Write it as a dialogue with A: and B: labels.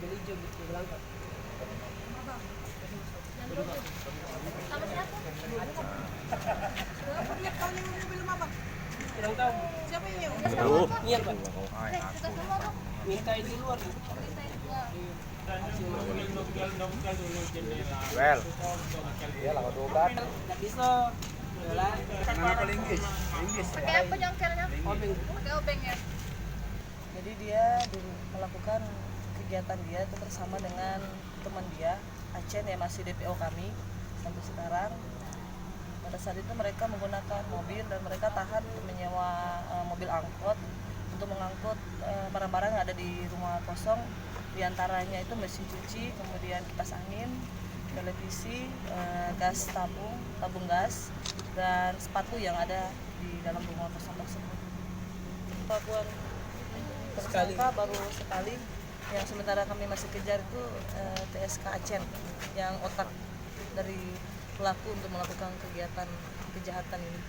A: mobil hijau gitu berangkat.
B: Sama siapa?
C: Berapa dia kau yang mobil mama?
A: Kurang tahu.
C: Siapa yang
D: Aduh.
A: Iya Pak.
B: Kita semua tuh
A: Minta di luar.
B: minta itu ya.
D: Well. Iya lah 12.
A: Nggak bisa. Yalah.
D: Kenapa Inggris? Inggris.
B: Pakai apa jongkelnya?
A: Obeng.
B: Pakai obeng ya.
C: Jadi dia melakukan kegiatan dia itu bersama dengan teman dia, Acen yang masih DPO kami sampai sekarang. Pada saat itu mereka menggunakan mobil dan mereka tahan untuk menyewa mobil angkot untuk mengangkut barang-barang yang ada di rumah kosong. Di antaranya itu mesin cuci, kemudian kipas angin, televisi, gas tabung gas, dan sepatu yang ada di dalam rumah kosong tersebut. Pengakuan tersangka baru sekali, yang sementara kami masih kejar itu TSK Acen yang otak dari pelaku untuk melakukan kegiatan kejahatan ini.